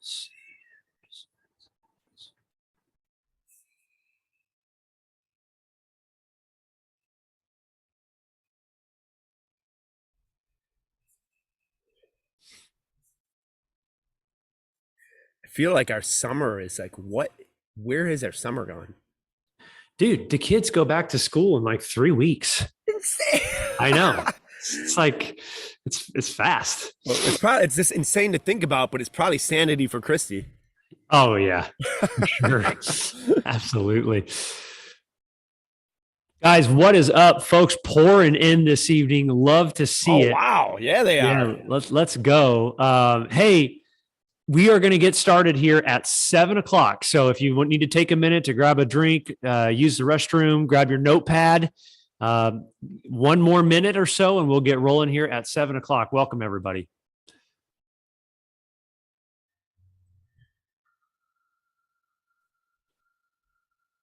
I feel like our summer is like, where is our summer going? Dude, the kids go back to school in like 3 weeks. Insane. I know. It's like it's fast. Well, it's just insane to think about, but it's probably sanity for Christy. Oh yeah, for sure. Absolutely. Guys, what is up? Folks pouring in this evening. Love to see it. Wow. Yeah, they are. Let's go. Hey, we are going to get started here at 7:00. So if you need to take a minute to grab a drink, use the restroom, grab your notepad, one more minute or so, and we'll get rolling here at 7:00. Welcome, everybody.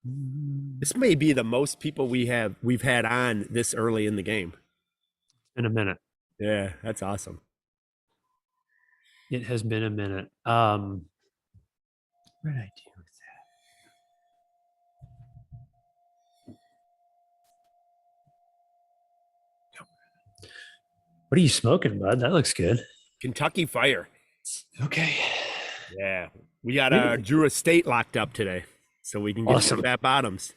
This may be the most people we've had on this early in the game. In a minute. Yeah, that's awesome. It has been a minute. What did I do with that? What are you smoking, bud? That looks good. Kentucky Fire. Okay. Yeah, we got Drew Estate locked up today, so we can get some fat bottoms.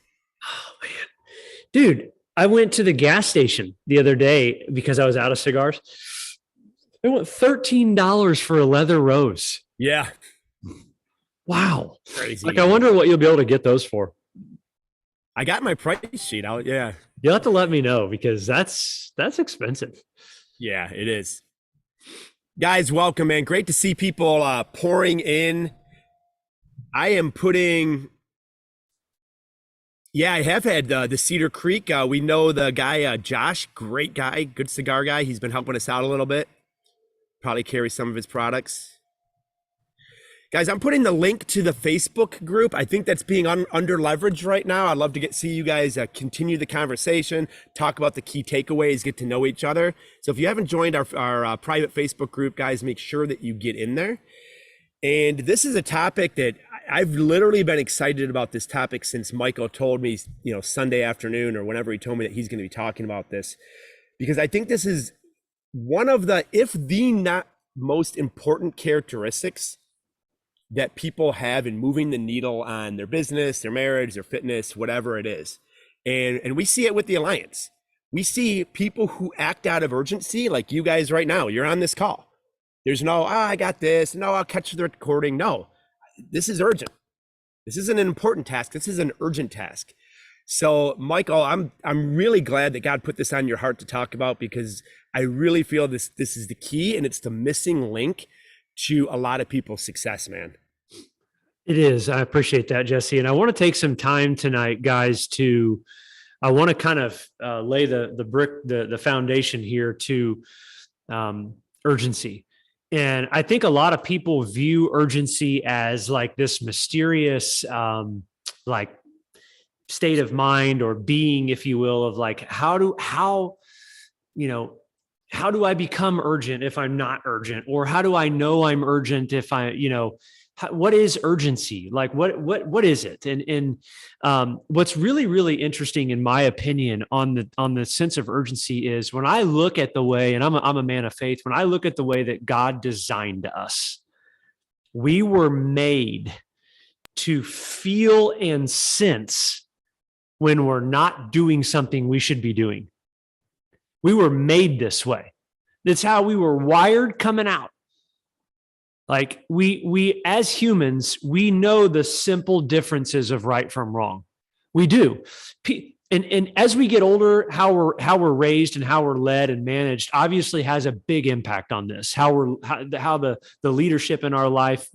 Oh man, dude! I went to the gas station the other day because I was out of cigars. They want $13 for a leather rose. Yeah. Wow. Crazy. Like, I wonder what you'll be able to get those for. I got my price sheet out. Yeah. You'll have to let me know because that's expensive. Yeah, it is. Guys, welcome, man. Great to see people pouring in. I am putting... Yeah, I have had the Cedar Creek. We know the guy, Josh, great guy, good cigar guy. He's been helping us out a little bit. Probably carry some of his products. Guys, I'm putting the link to the Facebook group. I think that's being under leveraged right now. I'd love to see you guys continue the conversation, talk about the key takeaways, get to know each other. So if you haven't joined our private Facebook group, guys, make sure that you get in there. And this is a topic that I've literally been excited about this topic since Michael told me, Sunday afternoon or whenever he told me that he's going to be talking about this, because I think this is one of the, if the not most important characteristics that people have in moving the needle on their business, their marriage, their fitness, whatever it is. And we see it with the Alliance. We see people who act out of urgency, like you guys right now. You're on this call. There's no, I got this. No, I'll catch the recording. No, this is urgent. This isn't an important task. This is an urgent task. So, Michael, I'm really glad that God put this on your heart to talk about, because I really feel this is the key, and it's the missing link to a lot of people's success, man. It is. I appreciate that, Jesse. And I want to take some time tonight, guys, I want to kind of lay the foundation here to urgency. And I think a lot of people view urgency as like this mysterious, like state of mind or being, if you will, of like, how do I become urgent if I'm not urgent? Or how do I know I'm urgent if what is urgency? Like, what is it? And what's really, really interesting, in my opinion, on the sense of urgency is when I look at the way, and I'm a man of faith, when I look at the way that God designed us, we were made to feel and sense when we're not doing something we should be doing. We were made this way. That's how we were wired coming out. Like we as humans, we know the simple differences of right from wrong. We do. And as we get older, how we're raised and how we're led and managed obviously has a big impact on this. How the leadership in our life,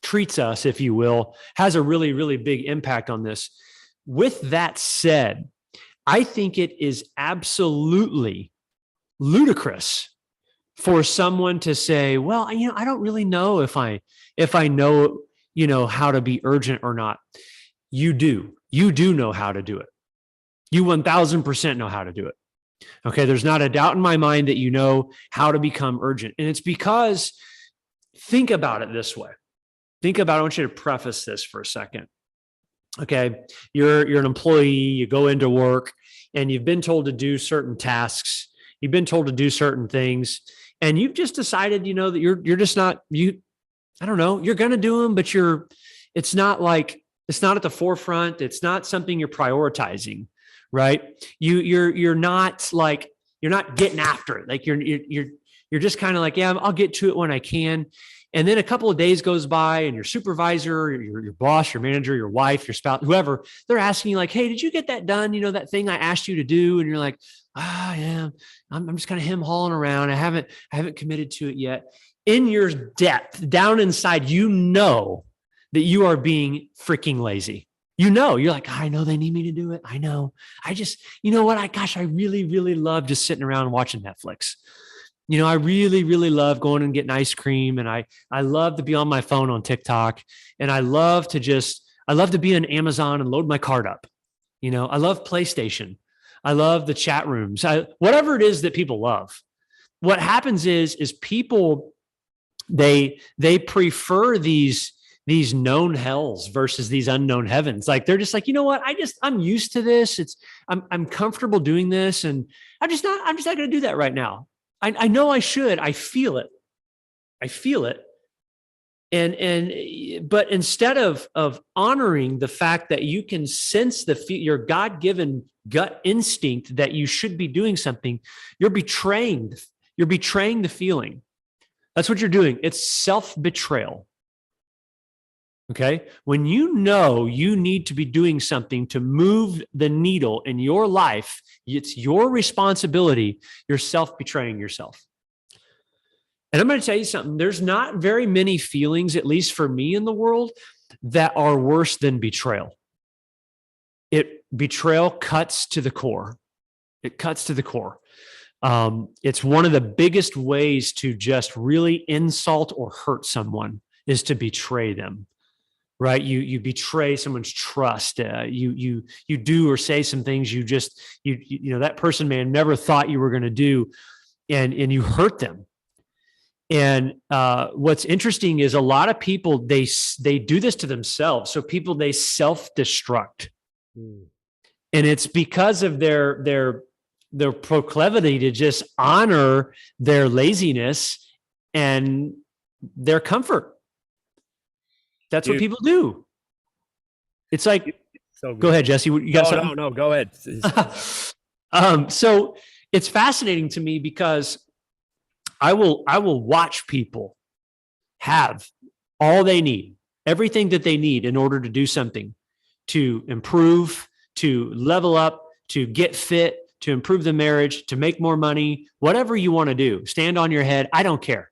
treats us, if you will, has a really, really big impact on this. With that said, I think it is absolutely ludicrous for someone to say, well, I don't really know if I know, how to be urgent or not. You do know how to do it. You 1000% know how to do it. Okay. There's not a doubt in my mind that you know how to become urgent. And it's because, think about it this way. I want you to preface this for a second. Okay. You're an employee, you go into work and you've been told to do certain tasks. You've been told to do certain things and you've just decided, that you're just not, I don't know, you're going to do them, but it's not at the forefront. It's not something you're prioritizing, right? You're not getting after it. Like you're just kind of like, yeah, I'll get to it when I can. And then a couple of days goes by and your supervisor, your boss, your manager, your wife, your spouse, whoever, they're asking you like, hey, did you get that done? That thing I asked you to do. And you're like, yeah, I'm just kind of him-hauling around. I haven't committed to it yet. In your depth, down inside, that you are being freaking lazy. You're like, I know they need me to do it. I know. I just, I really, really love just sitting around watching Netflix. I really, really love going and getting ice cream. And I love to be on my phone on TikTok. And I love to be on Amazon and load my cart up. I love PlayStation. I love the chat rooms. Whatever it is that people love. What happens is people, they prefer these known hells versus these unknown heavens. Like they're just like, you know what? I'm used to this. I'm comfortable doing this. And I'm just not going to do that right now. I know I should. I feel it. But instead of honoring the fact that you can sense your God-given gut instinct that you should be doing something, you're betraying the feeling. That's what you're doing. It's self-betrayal. Okay. When you need to be doing something to move the needle in your life, it's your responsibility. You're self-betraying yourself. And I'm going to tell you something. There's not very many feelings, at least for me in the world, that are worse than betrayal. Betrayal cuts to the core. It cuts to the core. It's one of the biggest ways to just really insult or hurt someone is to betray them. Right. You betray someone's trust. You do or say some things that person may have never thought you were going to do, and you hurt them. And what's interesting is a lot of people, they do this to themselves. So they self-destruct. And it's because of their proclivity to just honor their laziness and their comfort. That's what people do. It's like, so go ahead, Jesse. You got something? No, go ahead. So it's fascinating to me because I will watch people have all they need, everything that they need in order to do something, to improve, to level up, to get fit, to improve the marriage, to make more money, whatever you want to do, stand on your head. I don't care.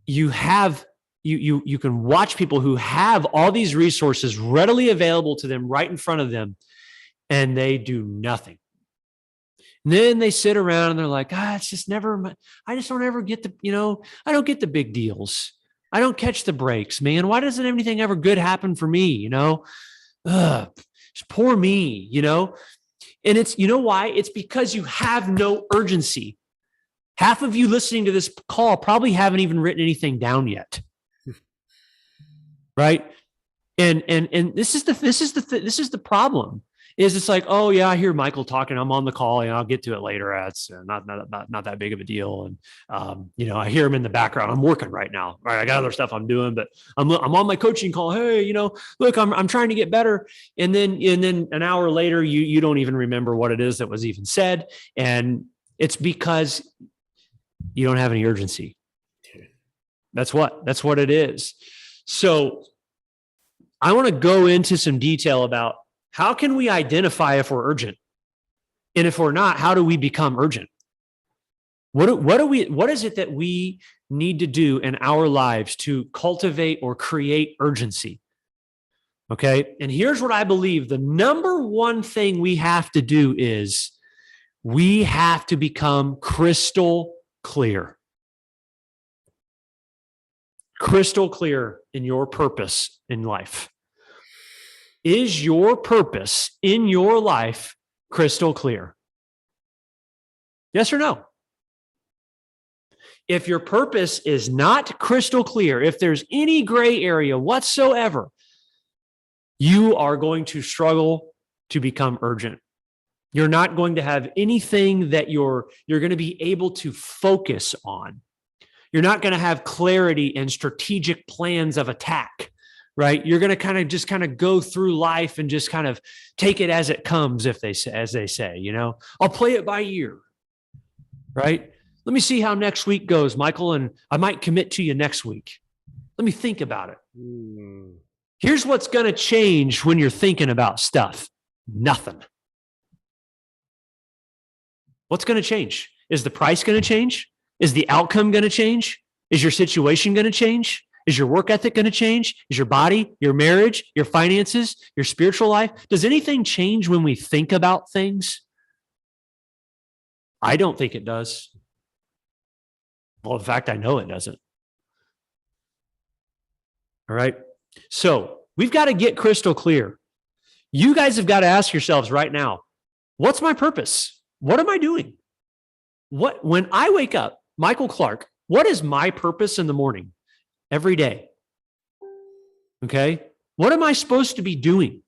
You can watch people who have all these resources readily available to them right in front of them, and they do nothing. And then they sit around and they're like, it's just never, I just don't ever get I don't get the big deals. I don't catch the breaks, man. Why doesn't anything ever good happen for me? It's poor me, and it's, why? It's because you have no urgency. Half of you listening to this call probably haven't even written anything down yet. Right. And this is the problem is it's like, oh yeah, I hear Michael talking. I'm on the call and I'll get to it later. It's not that big of a deal. And, I hear him in the background. I'm working right now. All right. I got other stuff I'm doing, but I'm on my coaching call. Hey, look, I'm trying to get better. And then an hour later, you don't even remember what it is that was even said. And it's because you don't have any urgency. That's what it is. So I want to go into some detail about how can we identify if we're urgent? And if we're not, how do we become urgent? What is it that we need to do in our lives to cultivate or create urgency? Okay. And here's what I believe. The number one thing we have to do is we have to become crystal clear. Crystal clear in your purpose in life. Is your purpose in your life crystal clear? Yes or no? If your purpose is not crystal clear, if there's any gray area whatsoever, you are going to struggle to become urgent. You're not going to have anything that you're going to be able to focus on. You're not going to have clarity and strategic plans of attack, right? You're going to kind of go through life and just kind of take it as it comes, as they say, you know, I'll play it by ear, right? Let me see how next week goes, Michael, and I might commit to you next week. Let me think about it. Here's what's going to change when you're thinking about stuff. Nothing. What's going to change? Is the price going to change? Is the outcome going to change? Is your situation going to change? Is your work ethic going to change? Is your body, your marriage, your finances, your spiritual life? Does anything change when we think about things? I don't think it does. Well, in fact, I know it doesn't. All right. So we've got to get crystal clear. You guys have got to ask yourselves right now, what's my purpose? What am I doing? When I wake up, Michael Clark, what is my purpose in the morning every day? Okay. What am I supposed to be doing?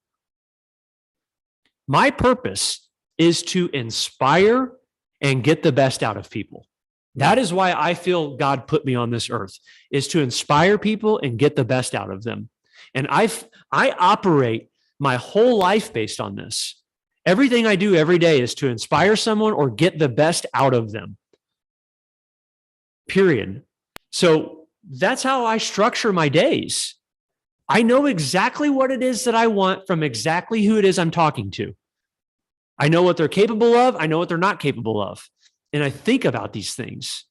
My purpose is to inspire and get the best out of people. That is why I feel God put me on this earth, is to inspire people and get the best out of them. And I operate my whole life based on this. Everything I do every day is to inspire someone or get the best out of them. Period. So that's how I structure my days. I know exactly what it is that I want from exactly who it is I'm talking to. I know what they're capable of. I know what they're not capable of. And I think about these things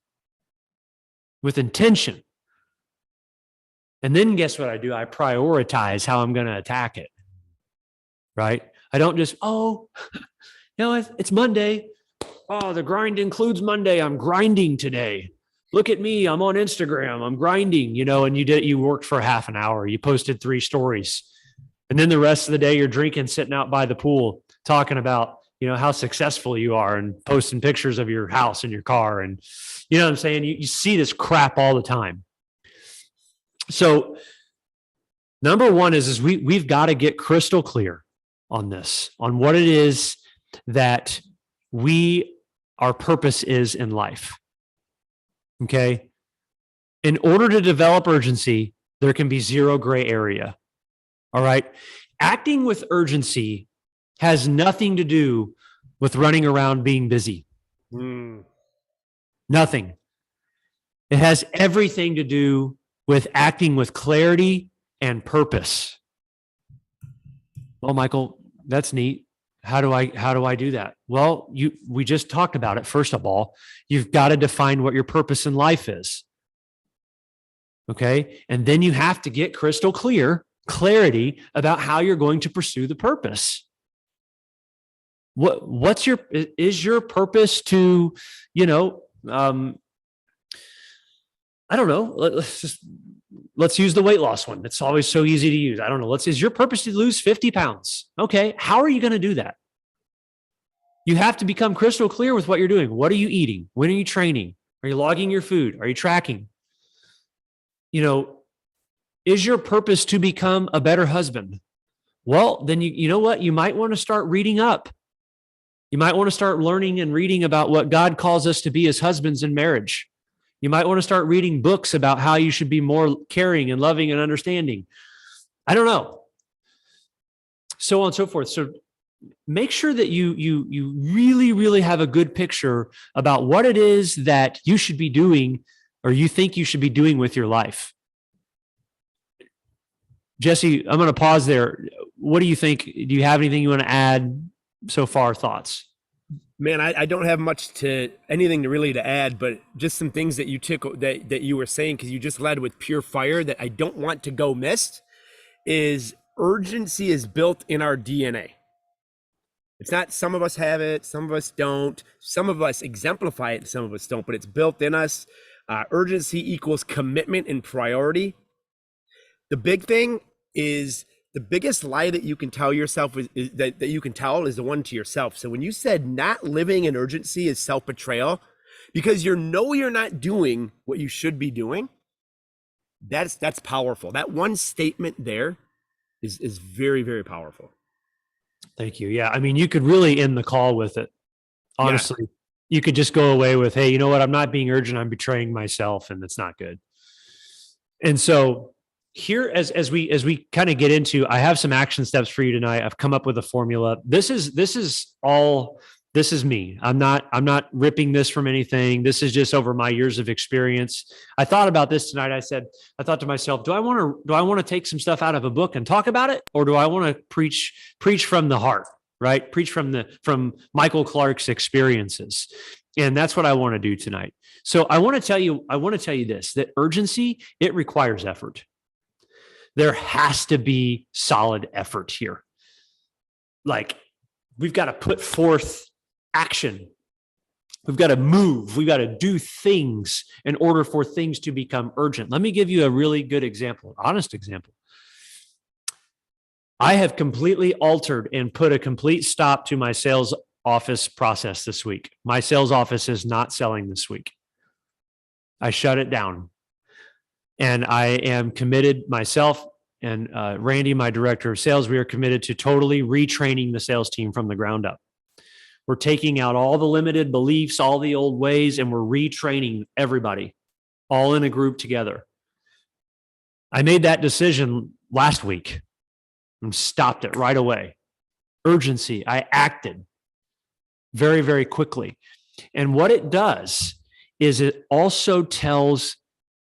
with intention. And then guess what I do? I prioritize how I'm going to attack it. Right? I don't just, it's Monday. Oh, the grind includes Monday. I'm grinding today. Look at me. I'm on Instagram. I'm grinding, and you worked for half an hour. You posted 3 stories. And then the rest of the day you're drinking, sitting out by the pool, talking about, how successful you are and posting pictures of your house and your car. And you know what I'm saying? You see this crap all the time. So number one is we've got to get crystal clear on this, on what it is that our purpose is in life. Okay. In order to develop urgency, there can be 0 gray area. All right. Acting with urgency has nothing to do with running around being busy. Nothing. It has everything to do with acting with clarity and purpose. Well, Michael, that's neat. How do I do that? Well, we just talked about it. First of all, you've got to define what your purpose in life is. Okay. And then you have to get crystal clarity about how you're going to pursue the purpose. Is your purpose to, I don't know. Let's use the weight loss one. It's always so easy to use. I don't know. Is your purpose to lose 50 pounds? Okay. How are you going to do that? You have to become crystal clear with what you're doing. What are you eating? When are you training? Are you logging your food? Are you tracking? Is your purpose to become a better husband? Well, then you know what? You might want to start reading up. You might want to start learning and reading about what God calls us to be as husbands in marriage. You might want to start reading books about how you should be more caring and loving and understanding. I don't know. So on and so forth. So make sure that you really, really have a good picture about what it is that you should be doing or you think you should be doing with your life. Jesse, I'm going to pause there. What do you think? Do you have anything you want to add so far? Thoughts? Man, I don't have anything to add, but just some things that you took that you were saying, because you just led with pure fire that I don't want to go missed, is urgency is built in our DNA. It's not some of us have it, some of us don't, some of us exemplify it, and some of us don't, but it's built in us. Urgency equals commitment and priority. The big thing is The biggest lie that you can tell yourself that you can tell is the one to yourself. So when you said not living in urgency is self-betrayal, because you're not doing what you should be doing, that's powerful. That one statement there is very, very powerful. Thank you. Yeah. I mean, you could really end the call with it. Honestly, you could just go away with, hey, you know what? I'm not being urgent. I'm betraying myself, and that's not good. And so here, as we kind of get into, I have some action steps for you tonight. I've come up with a formula. This is me. I'm not ripping this from anything. This is just over my years of experience. I thought about this tonight. I thought to myself, do I want to take some stuff out of a book and talk about it? Or do I want to preach from the heart, right? Preach from Michael Clark's experiences. And that's what I want to do tonight. So I want to tell you this, that urgency, it requires effort. There has to be solid effort here. Like, we've got to put forth action. We've got to move. We've got to do things in order for things to become urgent. Let me give you a really good example, honest example. I have completely altered and put a complete stop to my sales office process this week. My sales office is not selling this week. I shut it down. And I am committed, myself and Randy, my director of sales, we are committed to totally retraining the sales team from the ground up. We're taking out all the limited beliefs, all the old ways, and we're retraining everybody all in a group together. I made that decision last week and stopped it right away. Urgency. I acted very, very quickly. And what it does is it also tells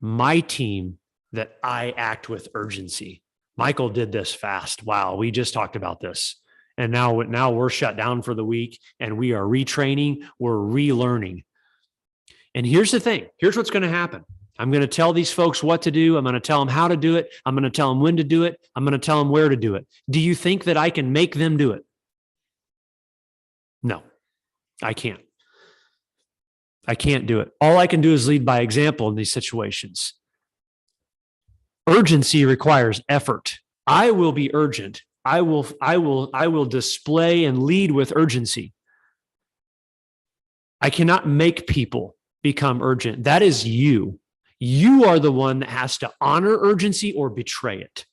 my team that I act with urgency. Michael did this fast. Wow, we just talked about this. And now we're shut down for the week and we are retraining, we're relearning. And here's the thing. Here's what's going to happen. I'm going to tell these folks what to do. I'm going to tell them how to do it. I'm going to tell them when to do it. I'm going to tell them where to do it. Do you think that I can make them do it? No, I can't. I can't do it. All I can do is lead by example in these situations. Urgency requires effort. I will be urgent. I will display and lead with urgency. I cannot make people become urgent. That is you. You are the one that has to honor urgency or betray it.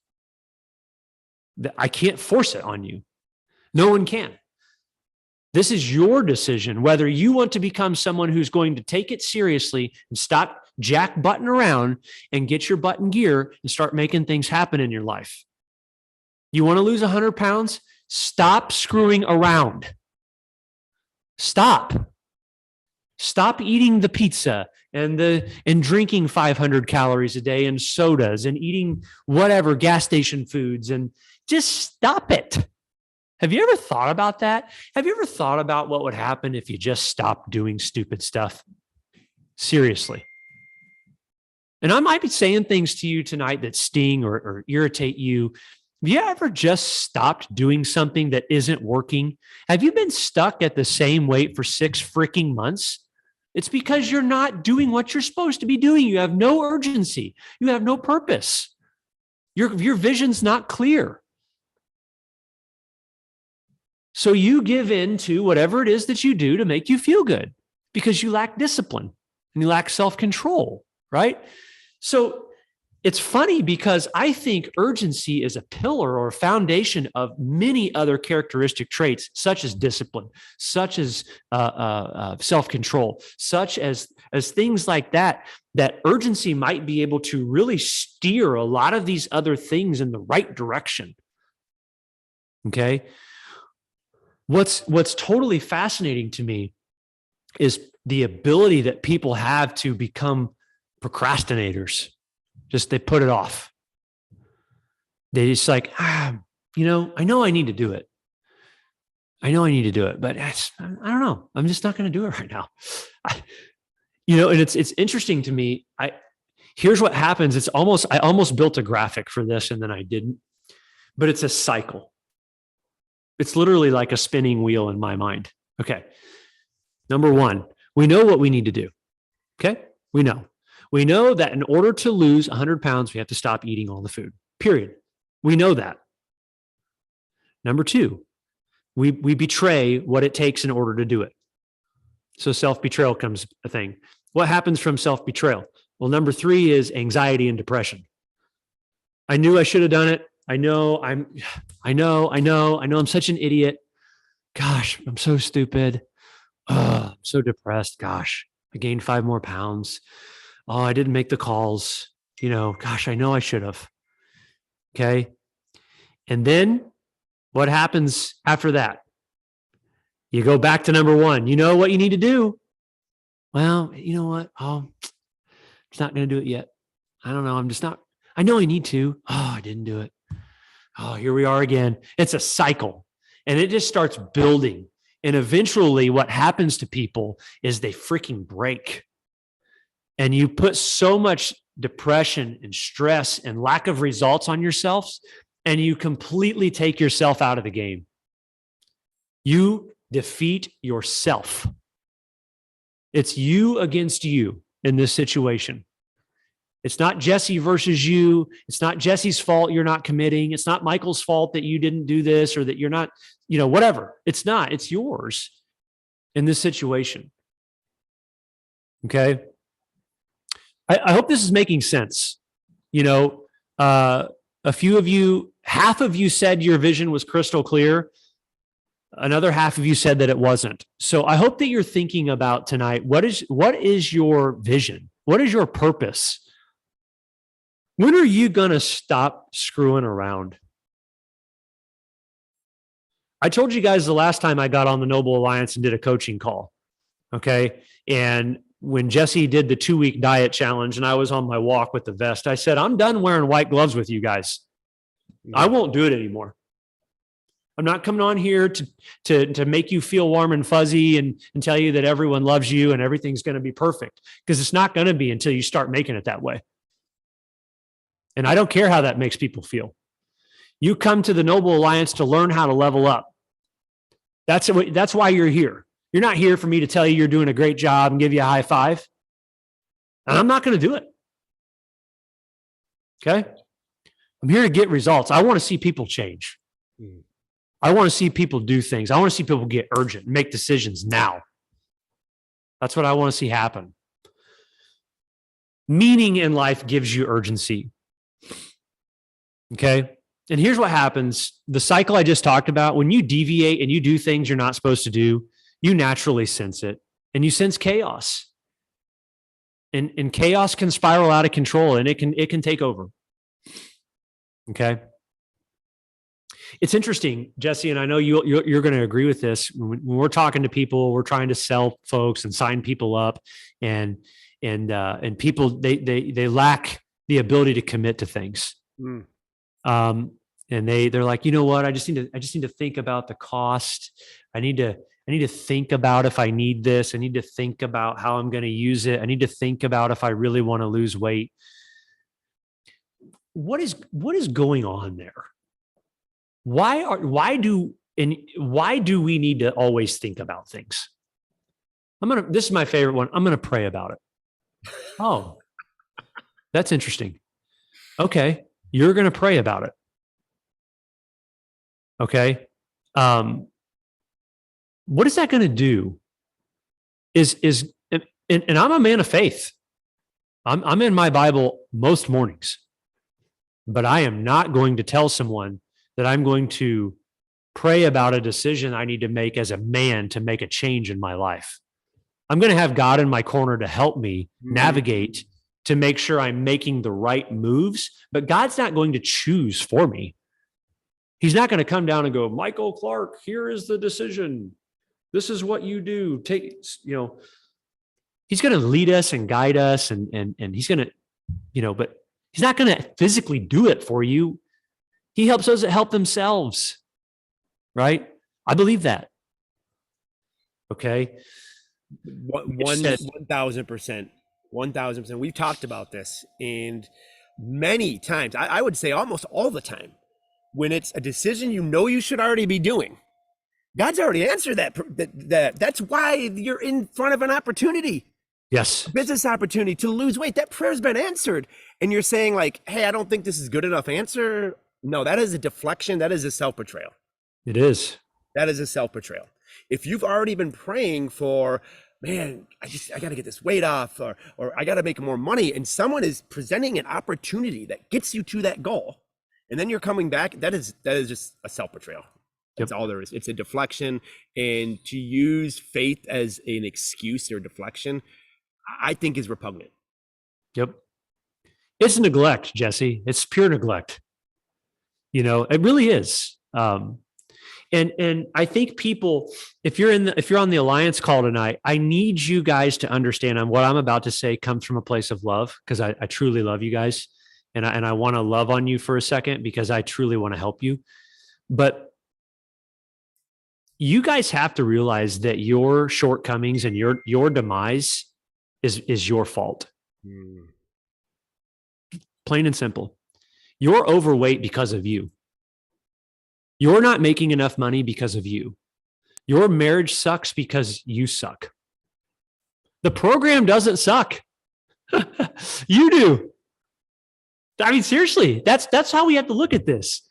I can't force it on you. No one can. This is your decision, whether you want to become someone who's going to take it seriously and stop jack button around and get your butt in gear and start making things happen in your life. You want to lose 100 pounds? Stop screwing around. Stop eating the pizza and drinking 500 calories a day and sodas and eating whatever gas station foods, and just stop it. Have you ever thought about that? Have you ever thought about what would happen if you just stopped doing stupid stuff? Seriously. And I might be saying things to you tonight that sting or irritate you. Have you ever just stopped doing something that isn't working? Have you been stuck at the same weight for 6 freaking months? It's because you're not doing what you're supposed to be doing. You have no urgency. You have no purpose. Your vision's not clear. So you give in to whatever it is that you do to make you feel good because you lack discipline and you lack self-control, right? So it's funny because I think urgency is a pillar or a foundation of many other characteristic traits, such as discipline, such as self-control, such as things like that, that urgency might be able to really steer a lot of these other things in the right direction. Okay. What's totally fascinating to me is the ability that people have to become procrastinators. Just they put it off. They just like, I know I need to do it. But I don't know. I'm just not going to do it right now. And it's interesting to me. Here's what happens. I almost built a graphic for this and then I didn't, but it's a cycle. It's literally like a spinning wheel in my mind. Okay. Number one, we know what we need to do. Okay. We know that in order to lose 100 pounds, we have to stop eating all the food, period. We know that. Number two, we betray what it takes in order to do it. So self-betrayal comes a thing. What happens from self-betrayal? Well, number three is anxiety and depression. I knew I should have done it. I know I'm such an idiot. Gosh, I'm so stupid. I'm so depressed. Gosh, I gained 5 more pounds. Oh, I didn't make the calls. Gosh, I know I should have. Okay. And then what happens after that? You go back to number one. You know what you need to do? Well, you know what? Oh, it's not going to do it yet. I don't know. I know I need to. Oh, I didn't do it. Oh, here we are again. It's a cycle and it just starts building. And eventually what happens to people is they freaking break. And you put so much depression and stress and lack of results on yourselves, and you completely take yourself out of the game. You defeat yourself. It's you against you in this situation. It's not Jesse versus you. It's not Jesse's fault you're not committing. It's not Michael's fault that you didn't do this or that you're not, whatever. It's not. It's yours in this situation. Okay. I hope this is making sense. A few of you, half of you said your vision was crystal clear. Another half of you said that it wasn't. So I hope that you're thinking about tonight, what is your vision? What is your purpose? When are you going to stop screwing around? I told you guys the last time I got on the Noble Alliance and did a coaching call. Okay. And when Jesse did the 2-week diet challenge and I was on my walk with the vest, I said, I'm done wearing white gloves with you guys. I won't do it anymore. I'm not coming on here to make you feel warm and fuzzy and tell you that everyone loves you and everything's going to be perfect, because it's not going to be until you start making it that way. And I don't care how that makes people feel. You come to the Noble Alliance to learn how to level up. That's why you're here. You're not here for me to tell you you're doing a great job and give you a high five. And I'm not going to do it. Okay? I'm here to get results. I want to see people change. I want to see people do things. I want to see people get urgent, make decisions now. That's what I want to see happen. Meaning in life gives you urgency. Okay? And here's what happens. The cycle I just talked about, when you deviate and you do things you're not supposed to do, you naturally sense it, and you sense chaos. And chaos can spiral out of control, and it can take over. Okay? It's interesting, Jesse, and I know you're going to agree with this. When we're talking to people, we're trying to sell folks and sign people up, and people they lack the ability to commit to things. And they're like, you know what? I just need to think about the cost. I need to think about if I need this. I need to think about how I'm going to use it. I need to think about if I really want to lose weight. What is going on there? Why do we need to always think about things? This is my favorite one. I'm going to pray about it. Oh, that's interesting. Okay. You're going to pray about it. Okay. What is that going to do? And I'm a man of faith. I'm in my Bible most mornings, but I am not going to tell someone that I'm going to pray about a decision I need to make as a man to make a change in my life. I'm going to have God in my corner to help me navigate to make sure I'm making the right moves, but God's not going to choose for me. He's not going to come down and go, Michael Clark, here is the decision. This is what you do. He's going to lead us and guide us and he's going to, but he's not going to physically do it for you. He helps those that help themselves, right? I believe that. Okay. 1,000%. 1,000%. We've talked about this, and many times, I would say almost all the time, when it's a decision you should already be doing, God's already answered that. That's why you're in front of an opportunity. Yes. A business opportunity to lose weight. That prayer's been answered. And you're saying like, hey, I don't think this is good enough answer. No, that is a deflection. That is a self-betrayal. It is. That is a self-betrayal. If you've already been praying for, man, I got to get this weight off, or I got to make more money, and someone is presenting an opportunity that gets you to that goal, and then you're coming back, that is just a self-betrayal. That's all there is. It's a deflection, and to use faith as an excuse or deflection, I think is repugnant. Yep. It's neglect, Jesse. It's pure neglect. It really is. And I think people, if you're on the Alliance call tonight, I need you guys to understand what I'm about to say comes from a place of love, because I truly love you guys, and I want to love on you for a second because I truly want to help you. But you guys have to realize that your shortcomings and your demise is your fault. Plain and simple. You're overweight because of you. You're not making enough money because of you. Your marriage sucks because you suck. The program doesn't suck. You do. I mean, seriously, that's how we have to look at this.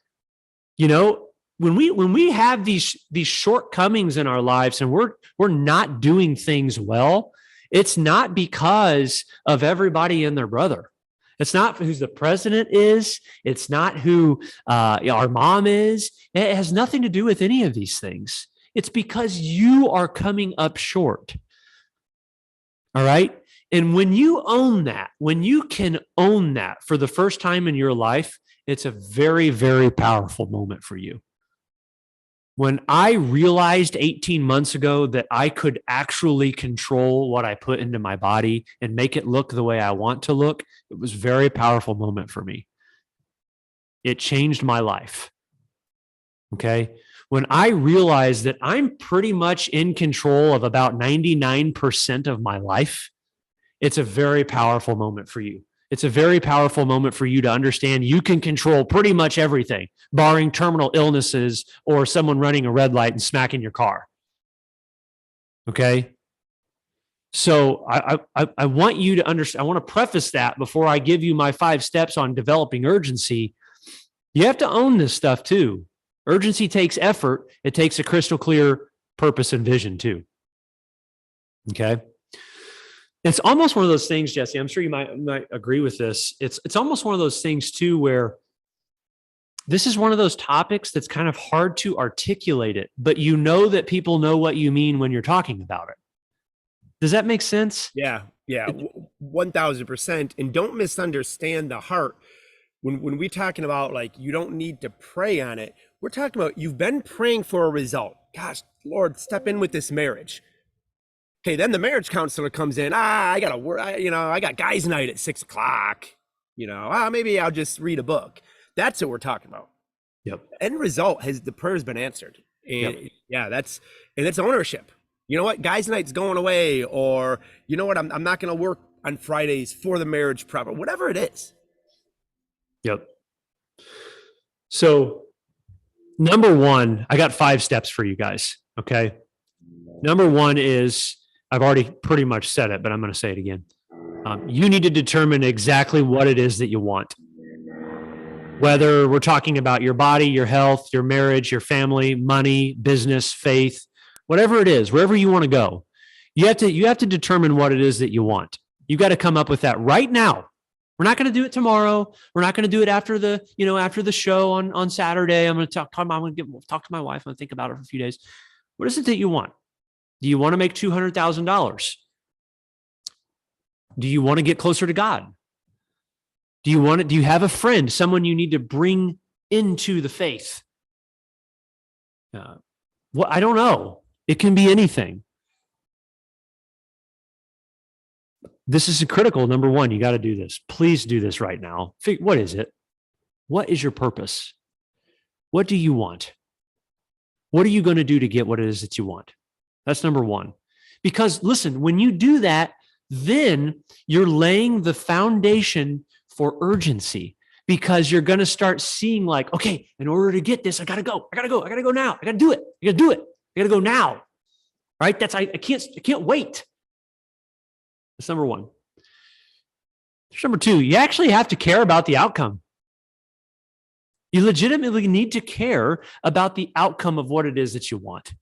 When we have these shortcomings in our lives and we're not doing things well, it's not because of everybody and their brother. It's not who the president is. It's not who our mom is. It has nothing to do with any of these things. It's because you are coming up short. All right? And when you own that, when you can own that for the first time in your life, it's a very, very powerful moment for you. When I realized 18 months ago that I could actually control what I put into my body and make it look the way I want to look, it was a very powerful moment for me. It changed my life. Okay. When I realized that I'm pretty much in control of about 99% of my life, it's a very powerful moment for you. It's a very powerful moment for you to understand you can control pretty much everything, barring terminal illnesses or someone running a red light and smacking your car. Okay? So I want you to understand, I want to preface that before I give you my 5 steps on developing urgency. You have to own this stuff too. Urgency takes effort. It takes a crystal clear purpose and vision too. Okay? It's almost one of those things, Jesse, I'm sure you might agree with this. It's almost one of those things too, where this is one of those topics that's kind of hard to articulate it, but you know that people know what you mean when you're talking about it. Does that make sense? Yeah, 1000%. And don't misunderstand the heart. When we're talking about like, you don't need to pray on it, we're talking about you've been praying for a result. Gosh, Lord, step in with this marriage. Okay, then the marriage counselor comes in. I got to work. I got guys' night at 6:00. Maybe I'll just read a book. That's what we're talking about. Yep. End result the prayer's been answered, and yep. That's ownership. You know what? Guys' night's going away, or you know what? I'm not going to work on Fridays for the marriage prep, or whatever it is. Yep. So, number 1, I got 5 steps for you guys. Okay. Number 1 is, I've already pretty much said it, but I'm going to say it again. You need to determine exactly what it is that you want. Whether we're talking about your body, your health, your marriage, your family, money, business, faith, whatever it is, wherever you want to go, you have to determine what it is that you want. You got to come up with that right now. We're not going to do it tomorrow. We're not going to do it after the show on Saturday. I'm going to talk to my wife. I'm going to think about it for a few days. What is it that you want? Do you want to make $200,000? Do you want to get closer to God? Do you have a friend, someone you need to bring into the faith? I don't know. It can be anything. This is critical. Number 1, you got to do this. Please do this right now. What is it? What is your purpose? What do you want? What are you going to do to get what it is that you want? That's number 1. Because listen, when you do that, then you're laying the foundation for urgency, because you're going to start seeing like, okay, in order to get this, I got to go now. I got to do it. I got to go now. Right? I can't wait. That's number 1. Number 2, you actually have to care about the outcome. You legitimately need to care about the outcome of what it is that you want.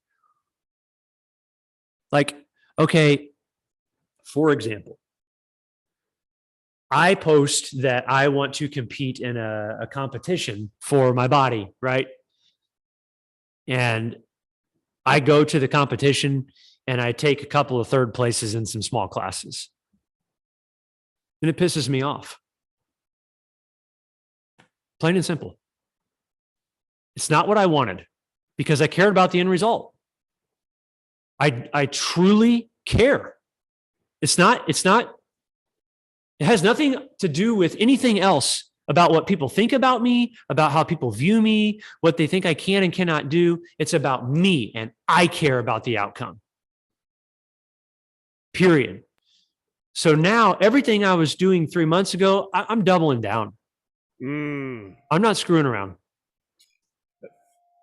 Like, okay, for example, I post that I want to compete in a competition for my body, right? And I go to the competition and I take a couple of third places in some small classes. And it pisses me off. Plain and simple. It's not what I wanted because I cared about the end result. I truly care. It has nothing to do with anything else about what people think about me, about how people view me, what they think I can and cannot do. It's about me, and I care about the outcome. Period. So now everything I was doing 3 months ago, I'm doubling down. I'm not screwing around.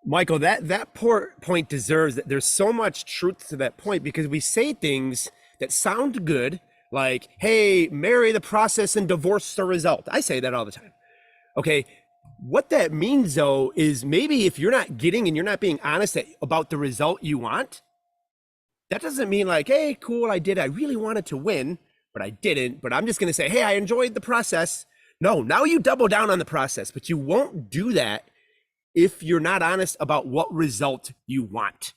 Michael, that point deserves that. There's so much truth to that point because we say things that sound good, like, hey, marry the process and divorce the result. I say that all the time. Okay. What that means though is maybe if you're not getting and you're not being honest about the result you want, that doesn't mean like, hey, cool, I really wanted to win, but I didn't. But I'm just going to say, hey, I enjoyed the process. No, now you double down on the process, but you won't do that if you're not honest about what result you want.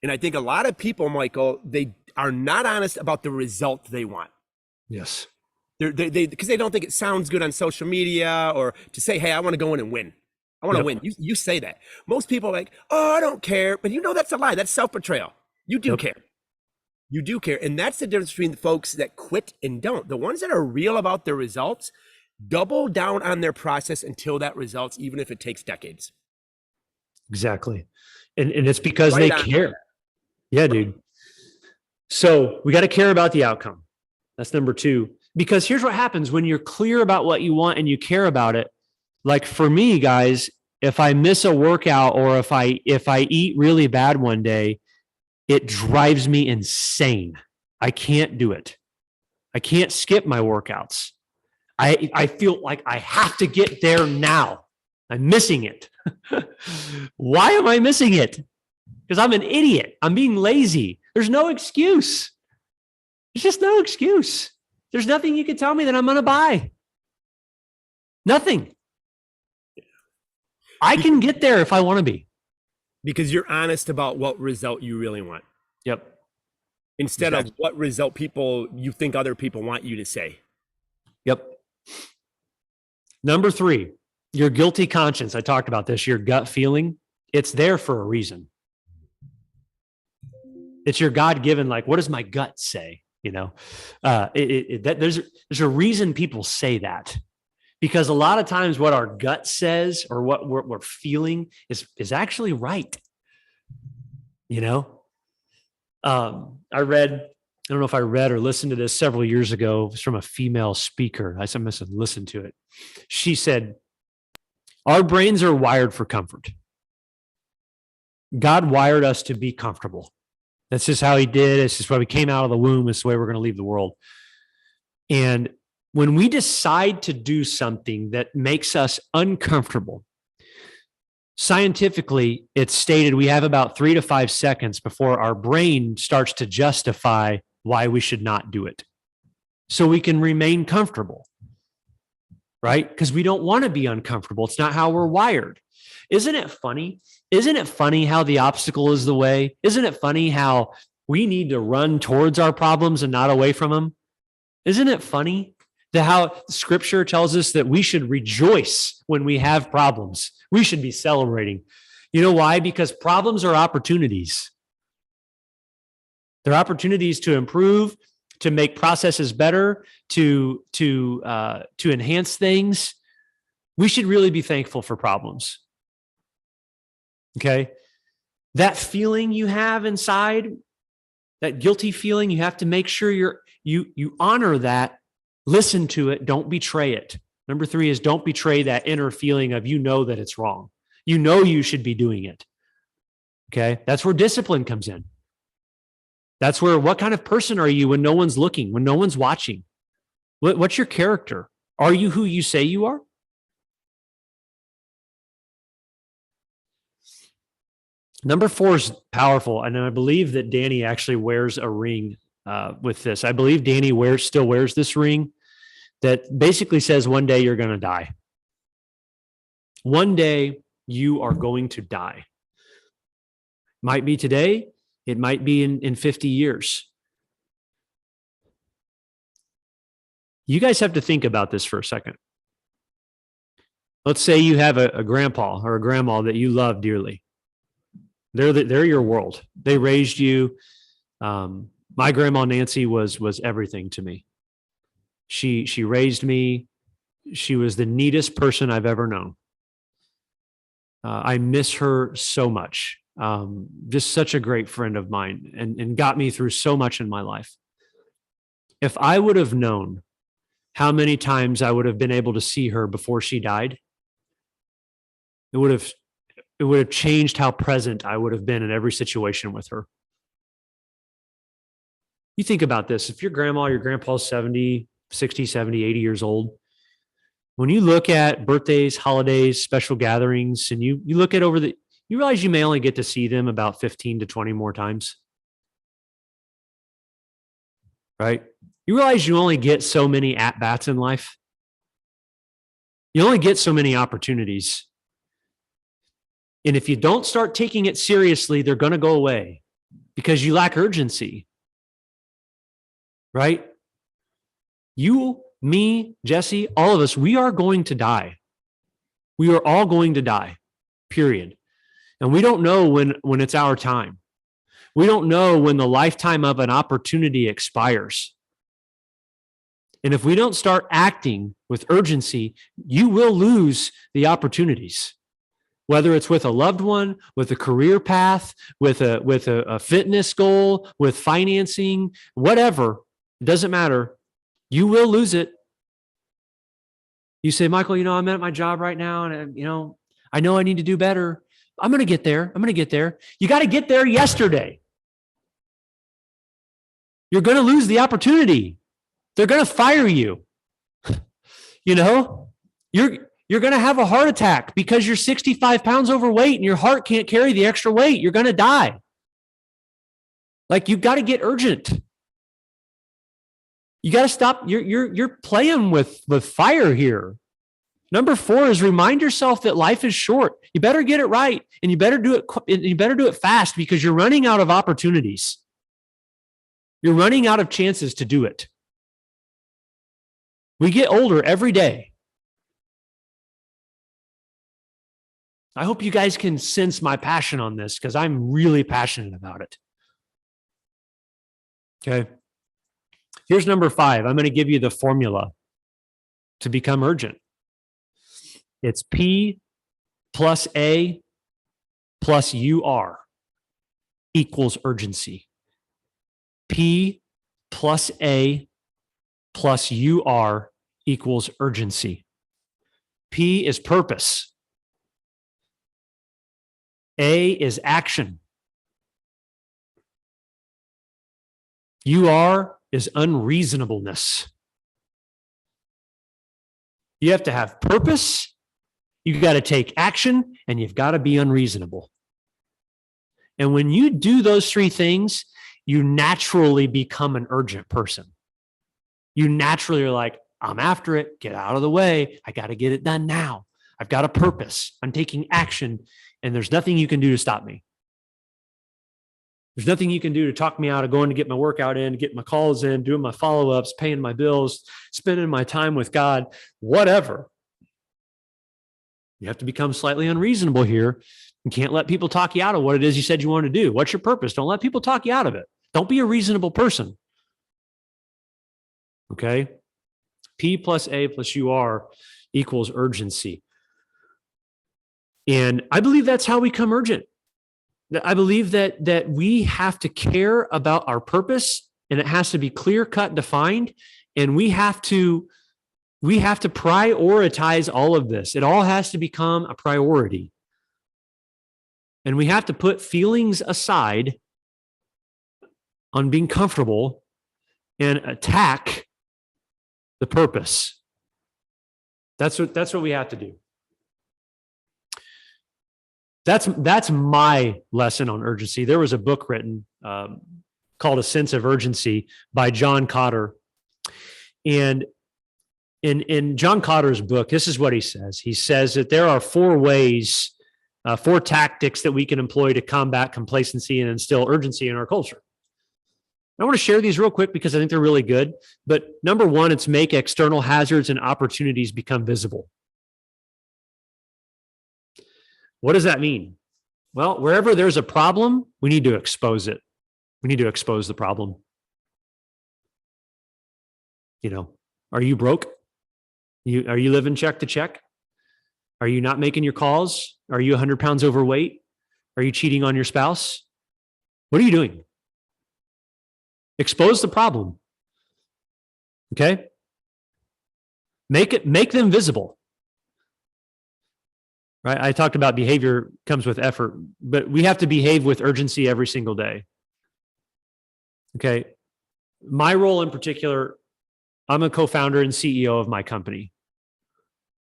And I think a lot of people, Michael, they are not honest about the result they want. Yes. Because they don't think it sounds good on social media or to say, hey, I want to go in and win. I want to win. You say that. Most people are like, oh, I don't care. But you know that's a lie. That's self-betrayal. You do care. You do care. And that's the difference between the folks that quit and don't. The ones that are real about their results double down on their process until that results, even if it takes decades. Exactly. And it's because they care. Yeah, dude. So we got to care about the outcome. That's number 2. Because here's what happens when you're clear about what you want and you care about it. Like for me, guys, if I miss a workout or if I eat really bad one day, it drives me insane. I can't do it. I can't skip my workouts. I feel like I have to get there now. I'm missing it. Why am I missing it? Because I'm an idiot. I'm being lazy. There's no excuse. There's just no excuse. There's nothing you can tell me that I'm going to buy. Nothing. I can get there if I want to be. Because you're honest about what result you really want. Yep. Instead of what result you think other people want you to say. Yep. Number 3, your guilty conscience. I talked about this, your gut feeling. It's there for a reason. It's your God-given, like, what does my gut say? You know, there's a reason people say that, because a lot of times what our gut says or what we're feeling is actually right. You know, I don't know if I read or listened to this several years ago. It was from a female speaker. I must have listened to it. She said, our brains are wired for comfort. God wired us to be comfortable. That's just how he did. It's just why we came out of the womb. It's the way we're going to leave the world. And when we decide to do something that makes us uncomfortable, scientifically, it's stated we have about 3 to 5 seconds before our brain starts to justify why we should not do it. So we can remain comfortable, right? Because we don't want to be uncomfortable. It's not how we're wired. Isn't it funny? Isn't it funny how the obstacle is the way? Isn't it funny how we need to run towards our problems and not away from them? Isn't it funny that how scripture tells us that we should rejoice when we have problems? We should be celebrating. You know why? Because problems are opportunities. They're opportunities to improve, to make processes better, to enhance things. We should really be thankful for problems. Okay? That feeling you have inside, that guilty feeling, you have to make sure you honor that, listen to it, don't betray it. Number 3 is don't betray that inner feeling of that it's wrong. You should be doing it. Okay? That's where discipline comes in. That's where, what kind of person are you when no one's looking, when no one's watching? What's your character? Are you who you say you are? Number 4 is powerful. And I believe that Danny actually wears a ring with this. I believe Danny still wears this ring that basically says one day you're going to die. One day you are going to die. Might be today. It might be in 50 years. You guys have to think about this for a second. Let's say you have a grandpa or a grandma that you love dearly. They're your world. They raised you. My grandma Nancy was everything to me. She raised me. She was the neatest person I've ever known. I miss her so much. Just such a great friend of mine and got me through so much in my life. If I would have known how many times I would have been able to see her before she died, it would have changed how present I would have been in every situation with her. You think about this. If your grandma, your grandpa's 70, 60, 70, 80 years old, when you look at birthdays, holidays, special gatherings, and you look at you realize you may only get to see them about 15 to 20 more times, right? You realize you only get so many at-bats in life. You only get so many opportunities. And if you don't start taking it seriously, they're going to go away because you lack urgency, right? You, me, Jesse, all of us, we are going to die. We are all going to die, period. And we don't know when it's our time. We don't know when the lifetime of an opportunity expires. And if we don't start acting with urgency, you will lose the opportunities. Whether it's with a loved one, with a career path, with a fitness goal, with financing, whatever, it doesn't matter. You will lose it. You say, Michael, I'm at my job right now and, I know I need to do better. I'm going to get there. I'm going to get there. You got to get there yesterday. You're going to lose the opportunity. They're going to fire you. You're going to have a heart attack because you're 65 pounds overweight and your heart can't carry the extra weight. You're going to die. Like, you've got to get urgent. You got to stop. You're playing with fire here. Number 4 is remind yourself that life is short. You better get it right, and you better do it. You better do it fast because you're running out of opportunities. You're running out of chances to do it. We get older every day. I hope you guys can sense my passion on this because I'm really passionate about it. Okay. Here's number 5. I'm going to give you the formula to become urgent. It's P plus A plus UR equals urgency. P plus A plus UR equals urgency. P is purpose. A is action. UR is unreasonableness. You have to have purpose, you got to take action, and you've got to be unreasonable. And when you do those 3 things, you naturally become an urgent person. You naturally are like, I'm after it, get out of the way. I got to get it done now. I've got a purpose. I'm taking action, and there's nothing you can do to stop me. There's nothing you can do to talk me out of going to get my workout in, get my calls in, doing my follow-ups, paying my bills, spending my time with God, whatever. You have to become slightly unreasonable here. You can't let people talk you out of what it is you said you want to do. What's your purpose? Don't let people talk you out of it. Don't be a reasonable person. Okay? P plus A plus UR equals urgency. And I believe that's how we become urgent. I believe that we have to care about our purpose, and it has to be clear cut, defined, and we have to prioritize all of this. It all has to become a priority. And we have to put feelings aside on being comfortable and attack the purpose. That's what we have to do. That's my lesson on urgency. There was a book written called A Sense of Urgency by John Cotter. And in John Cotter's book, this is what he says. He says that there are four ways, four tactics that we can employ to combat complacency and instill urgency in our culture. I want to share these real quick because I think they're really good. But number one, it's make external hazards and opportunities become visible. What does that mean? Well, wherever there's a problem, we need to expose it. We need to expose the problem. You know, are you broke? Are you living check to check? Are you not making your calls? Are you 100 pounds overweight? Are you cheating on your spouse? What are you doing? Expose the problem. Okay? Make them visible. Right? I talked about behavior comes with effort, but we have to behave with urgency every single day. Okay? My role in particular, I'm a co-founder and CEO of my company.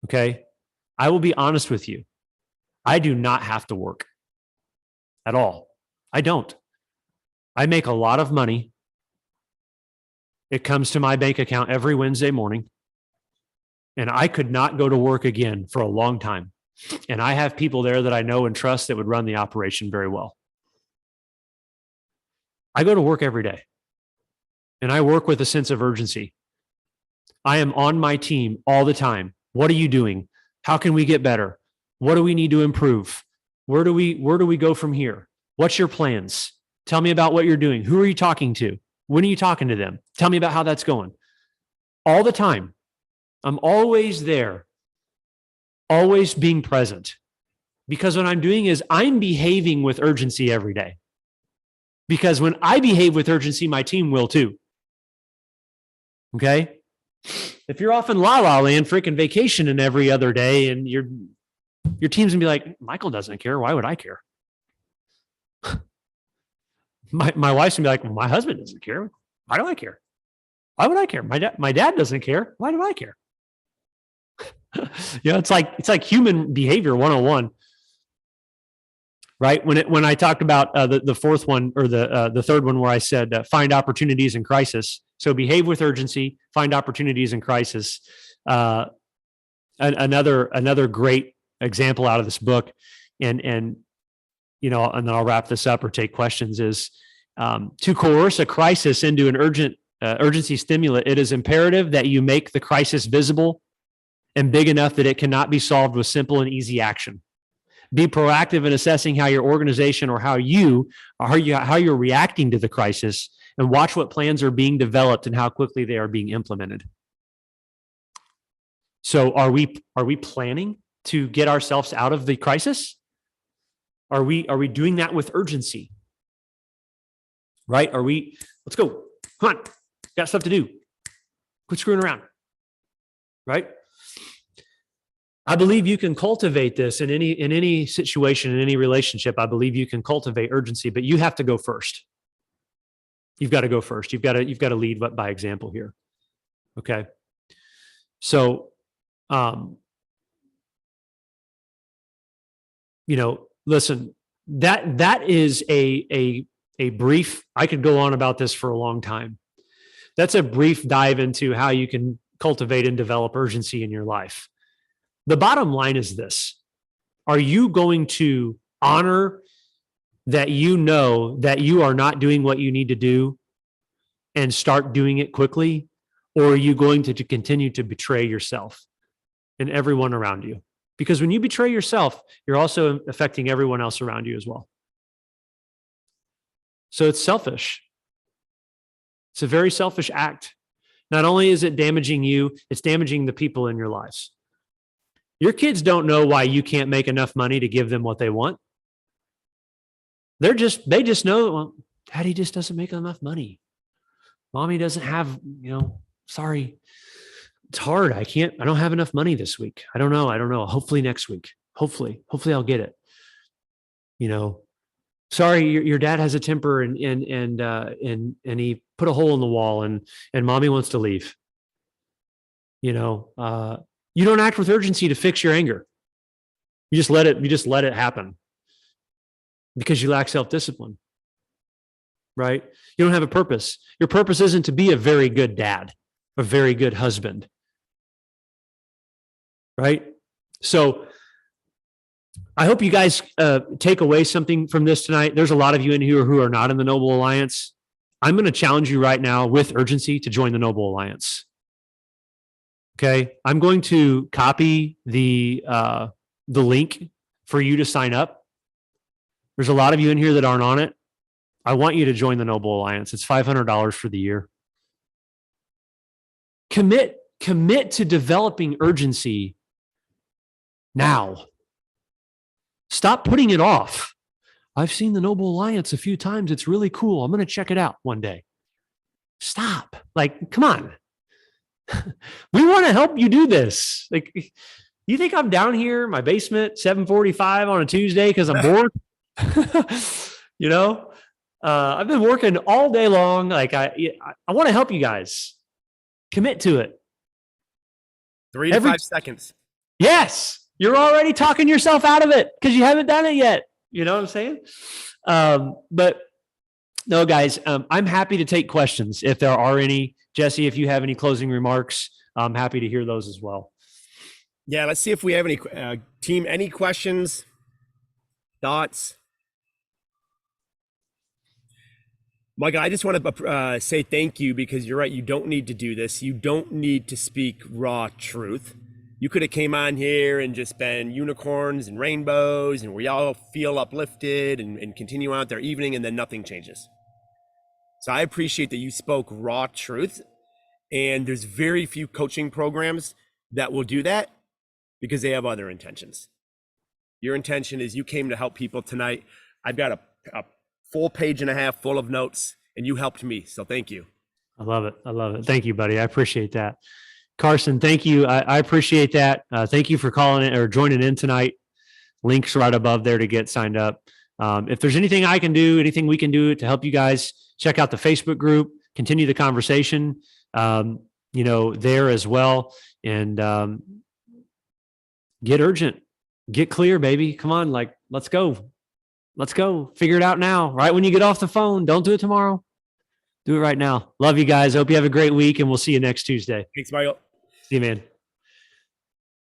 Okay? I will be honest with you. I do not have to work at all. I don't. I make a lot of money. It comes to my bank account every Wednesday morning, and I could not go to work again for a long time. And I have people there that I know and trust that would run the operation very well. I go to work every day, and I work with a sense of urgency. I am on my team all the time. What are you doing? How can we get better? What do we need to improve? Where do we go from here? What's your plans? Tell me about what you're doing. Who are you talking to? When are you talking to them? Tell me about how that's going. All the time. I'm always there, always being present. Because what I'm doing is I'm behaving with urgency every day. Because when I behave with urgency, my team will too. Okay? If you're off in La La Land, freaking vacationing every other day, and your team's gonna be like, Michael doesn't care. Why would I care? My wife's gonna be like, well, my husband doesn't care. Why do I care? Why would I care? My dad doesn't care. Why do I care? It's like human behavior 101. Right? When I talked about the fourth one or the third one where I said find opportunities in crisis. So behave with urgency, find opportunities in crisis. Another great example out of this book, and then I'll wrap this up or take questions, is to coerce a crisis into an urgency stimulant, it is imperative that you make the crisis visible and big enough that it cannot be solved with simple and easy action. Be proactive in assessing how your organization or how you're reacting to the crisis, and watch what plans are being developed and how quickly they are being implemented. So are we planning to get ourselves out of the crisis? Are we doing that with urgency? Right? Let's go. Come on. Got stuff to do. Quit screwing around. Right? I believe you can cultivate this in any situation, in any relationship. I believe you can cultivate urgency, but you have to go first. You've got to go first. You've got to lead by example here. Okay. So, listen, that is a brief, I could go on about this for a long time. That's a brief dive into how you can cultivate and develop urgency in your life. The bottom line is this: are you going to honor that you know that you are not doing what you need to do and start doing it quickly? Or are you going to continue to betray yourself and everyone around you? Because when you betray yourself, you're also affecting everyone else around you as well. So it's selfish. It's a very selfish act. Not only is it damaging you, it's damaging the people in your lives. Your kids don't know why you can't make enough money to give them what they want. They just know, well, Daddy just doesn't make enough money. Mommy doesn't have, sorry, it's hard. I don't have enough money this week. I don't know. Hopefully next week. Hopefully I'll get it. Sorry, your dad has a temper and he put a hole in the wall and mommy wants to leave. You don't act with urgency to fix your anger. You just let it happen. because you lack self-discipline, right? You don't have a purpose. Your purpose isn't to be a very good dad, a very good husband, right? So I hope you guys take away something from this tonight. There's a lot of you in here who are not in the Noble Alliance. I'm going to challenge you right now with urgency to join the Noble Alliance. Okay. I'm going to copy the link for you to sign up. There's a lot of you in here that aren't on it. I want you to join the Noble Alliance. It's $500 for the year. Commit to developing urgency now. Stop putting it off. I've seen the Noble Alliance a few times. It's really cool. I'm going to check it out one day. Stop. Like, come on. We want to help you do this. Like, you think I'm down here in my basement, 7:45 on a Tuesday because I'm bored? You know, I've been working all day long. Like, I want to help you guys. Commit to it. 3 to 5 seconds. Yes. You're already talking yourself out of it because you haven't done it yet. You know what I'm saying? But no, guys, I'm happy to take questions if there are any. Jesse, if you have any closing remarks, I'm happy to hear those as well. Yeah, let's see if we have any team, any questions, thoughts. Michael, I just want to say thank you because you're right. You don't need to do this. You don't need to speak raw truth. You could have came on here and just been unicorns and rainbows and we all feel uplifted and continue on with their evening and then nothing changes. So I appreciate that you spoke raw truth, and there's very few coaching programs that will do that because they have other intentions. Your intention is you came to help people tonight. I've got a full page and a half full of notes and you helped me. So thank you. I love it. I love it. Thank you, buddy. I appreciate that. Carson, thank you. I appreciate that. Thank you for calling it or joining in tonight. Links right above there to get signed up. If there's anything I can do, anything we can do to help you guys, check out the Facebook group, continue the conversation, there as well. And get urgent, get clear, baby. Come on, let's go. Let's go. Figure it out now. Right when you get off the phone, don't do it tomorrow. Do it right now. Love you guys. Hope you have a great week, and we'll see you next Tuesday. Thanks, Mario. See you, man.